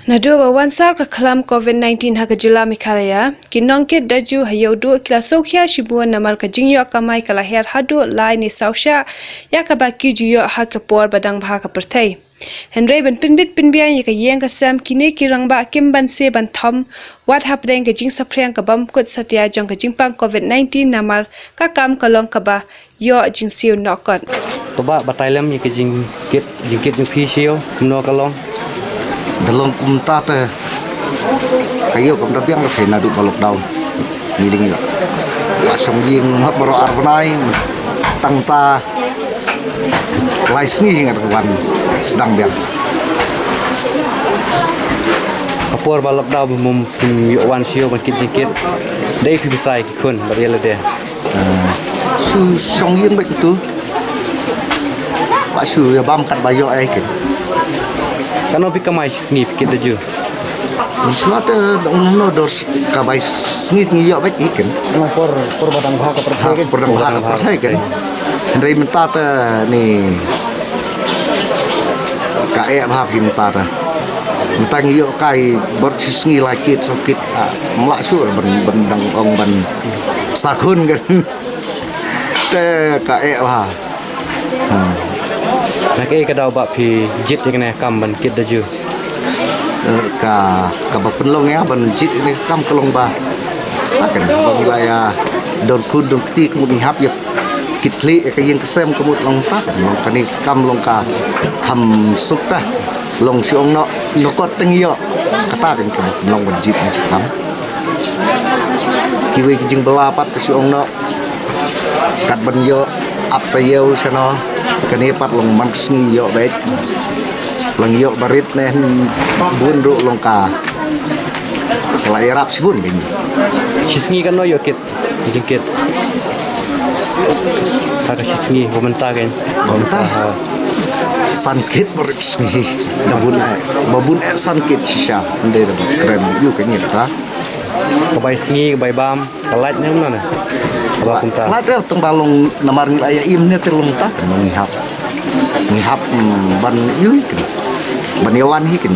Nado wawansar ka klam COVID-19 ha jila Meghalaya kinongkit daju hayaudu kila sokhya shibuan namar ka jingyo kamai kala her hadu lai ni sausha ya ka baki juyo ha ka por badang bha ka perthai Henry ban pinbit pinbian ka yeng ka sam kine kirang ba kimban se ban thom wat hapdeng ka jing sapreng ka bam kut satya jong ka jingpang COVID-19 namar ka kam kalong ka ba yo jing siu nokon Toba batailam ni ke jingkit yung fisio kumno kalong Dalam kumta te kayo kom dabiang lo kena du lockdown miling yo lasong ying hak baro arbanai tangta laisngi ngar wan sedang biang apor ba lockdown mum yo wan sio ban kit jingkit dai fi bisai kun bariela de su song ying bek tu pak su ya bam kat bayo ai ken kano pi kamai snip kit daju Suatu no dos kabai sengit ngiyo bek iken por badang bha ka perdang bahang pertai kan Henry minta te ni kae bha kim ta ta minta ngiyo kai bor sengi lakit sakit melak sur bendang ong ban sakun kan te kae bha nak e ka daw ba pi jit yang kam ban kit daju ka penlong ya ban jit ini kam kelong ba akan apabila ya don kun don keti kemudian hap ya kitli ka yang kesem kemut long tak long kani kam long ka kam suk ta long siong no kot tengiyo kata kan long ban jit ni kam kiwi jing belapat siong no kat ban yo apa yo sana kani pat long man sngi yo bet lang yo barit nen bun ru longka lai rap sibun bin sisngi kan no yo kit jingkit ada sisngi komenta kan sankit barit sngi babun sankit sisa ndai da keren yu kan ni ta kabai sngi kabai bam kalat ne mana aba kumta lat da tembalong namar nilai im ne terlong ta ngihap ban yu kan ban yawan hi kan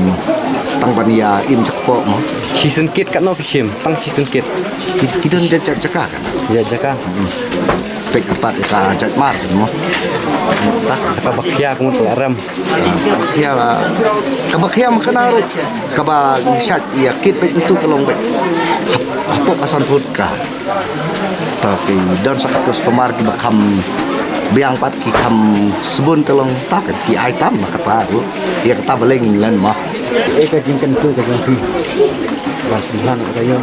tang ban ya im cakpo mo season kit kan no fishim tang season kit kita jaka kan ya jaka pek apat ka jat mar mo tak ka bakya kum ram ya kabakya makanaru kaba shat ya kit pek itu kalong pek apa asan put ka tapi dan sak customer ki bakam biang pat ki kam sebun kalong tak ki item kata tu ya kata beleng lan mah ka jingkan tu ka jing fi Bang kayo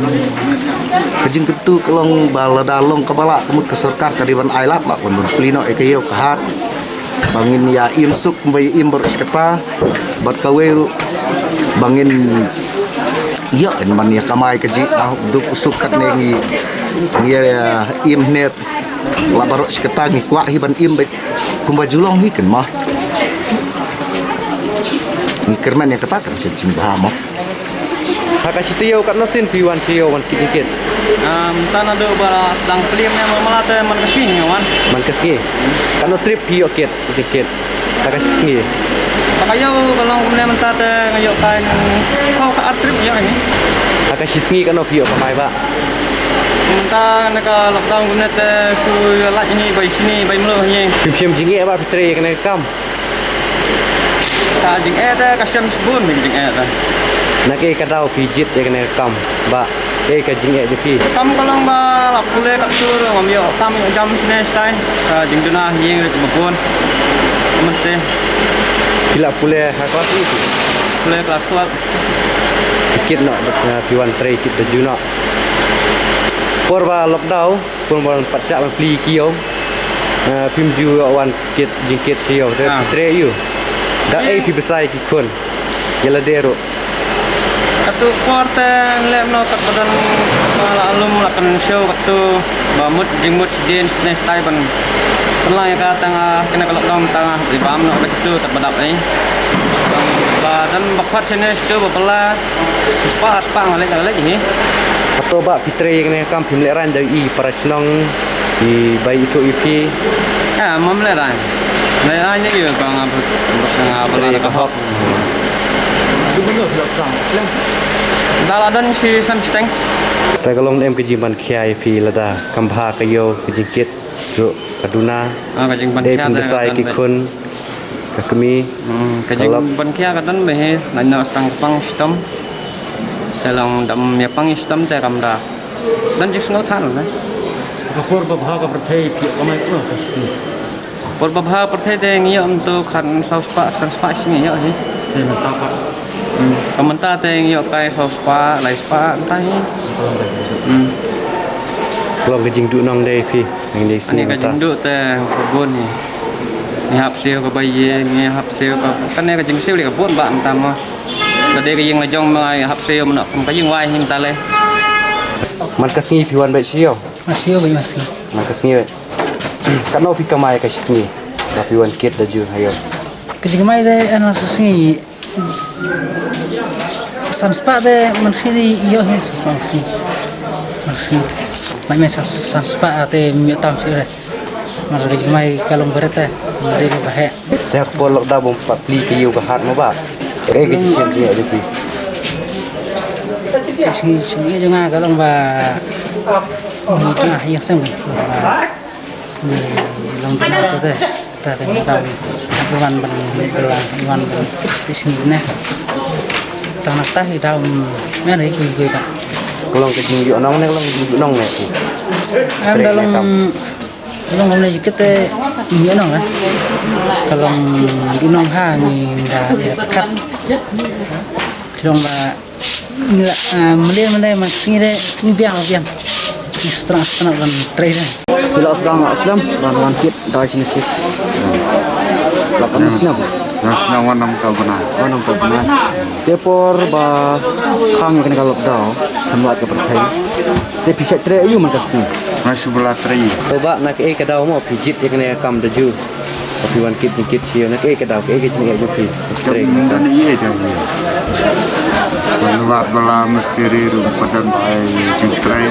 kejing ketu kelong bala dalong kepala kemut ke serkar kadiban ailat mak pun plino kayo kahat bangin ya imsuk mbay imbor seketa bat kawe bangin ya en man ya kamai keji du usukat nengi ya imnet labaro seketa ngi kwa hiban imbet kumba julong hiken mah ni kerman yang katakan kejing bahamo haka sitiyo kat nosin piwan siyo wan kit Tanah do bara sedang pelimnya memalate man kesini wan. man keski kan no trip piyo kit jikit haka singi Pakayo kalau kemudian mentate ngayok kain kau ke trip ya ini. haka singi kan no piyo kamai ba Mentah nak lockdown kemudian te su lat ini bayi sini bayi melu ini. pipsim jingi ba fitre kan kam Ka jing te kasem sebun jing te. nak e kadau pijit ya kan kam ba e ka jingi je pi Kamu kalau ba lap pule kat tur ngamyo kamu jam sini style sa jing duna yeng ke bebon. Masih bila pule haka itu pule kelas tua. kit no piwan tre kit de juno por ba lockdown pun bon patsa ban pli kiyo pim ju wan kit jingkit siyo tre yu da e pi besai ki kun yela dero Katu kuarte lem no kat badan alum lakan show katu bamut jingmut jeans next time ban pelang ya tengah kena kalau dom tengah di bam no betu kat badap ni badan bakwat sini situ bapela sespa ngalek ini atau ba fitre yang kam pim leran dari i para senong di bayi itu ipi mamleran Naya juga kang apa Tri ka hop Daladan si Sunsteng.แต่ก็ลงเอ็มกจิมันคายพีละดากำพากะโยกจิงกิดจุกะดุนา Kajing ban ได้ kia พิมพ์ใส่กี่คนกะกมี Kajing ban kia kadan behe nanya stang pang sistem. Dalam dam ya pang sistem te kamda. Dan jik sengal than lah. Purba bhaga perthai te ngiyo untuk kan sauspa sauspa sini ya hi. Kamenta te ngiyo kai sauspa lai spa entah hi. ลองกจิงดุน้องได้พี่ยังได้ Ani kajing du te kebun ni. Ni hap siu ke bayi, ni hap siu ke kan ni kajing siu di kebun ba entam mah. Tadi kajing la jong mai hap siu nak kajing wai hin ta le. มันก็สิพี่วันไปเชียว Masih apa masih? มันก็สิกันเอาพี่กะมายก็สิกับพี่วันกิดda ju hayo Ketika mai deh anak sesi sanspa deh manusia di iyo hin manusia Lai mai sanspa ate miyo tau sih deh. Mari ketika mai kalung berat deh, mari ke bahaya. แต่พอล็อกดาวน์บ่ปรับปลีก็อยู่กับหาดมาบ่เอ้ก็สิเสียงอยู่พี่ Sini juga kalung ba ni tengah yang sem ni long tengah tu deh. Ta tengah tahu bukan ban di sini nah. Tanah tah daun mana ikut kan. ก็ลองกจิงอยู่น้องนี่ลองอยู่น้องนี่ Em dalam ini kita ini nong kan. Kalau di nong ha ni dah dekat. Jadi mending maksudnya deh ini biang. Ini setengah kan trader. Bila sedang Islam wan kit da sini sih lapan Islam Nasna wanam ka bana. wanam to bana depor ba khang kan kalau dau semua ke percaya de pisat tre ayu man kasni Masih belatri. coba nak ka dau mo pijit ikne kam da ju tapi wan kit sio nak ka dau ke sini ayu pi tre Dan iya jadi. Keluar bala misteri rumpadan bai jutrai.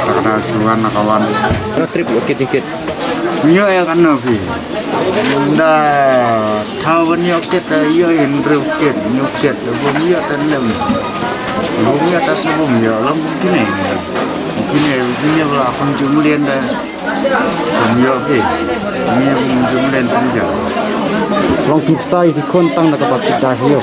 Karena tuan kawan. na trip kit Iya ya kan nabi. Dah tahu nyokit iya yang nyokit bumi ya tanam. Bumi atas bumi ya lah mungkin ya lah penjumlian dah. Bumi ya ini penjumlian saja. ลองกิดใส่ที่คนตั้งแล้วก็บักกิดได้เฮียว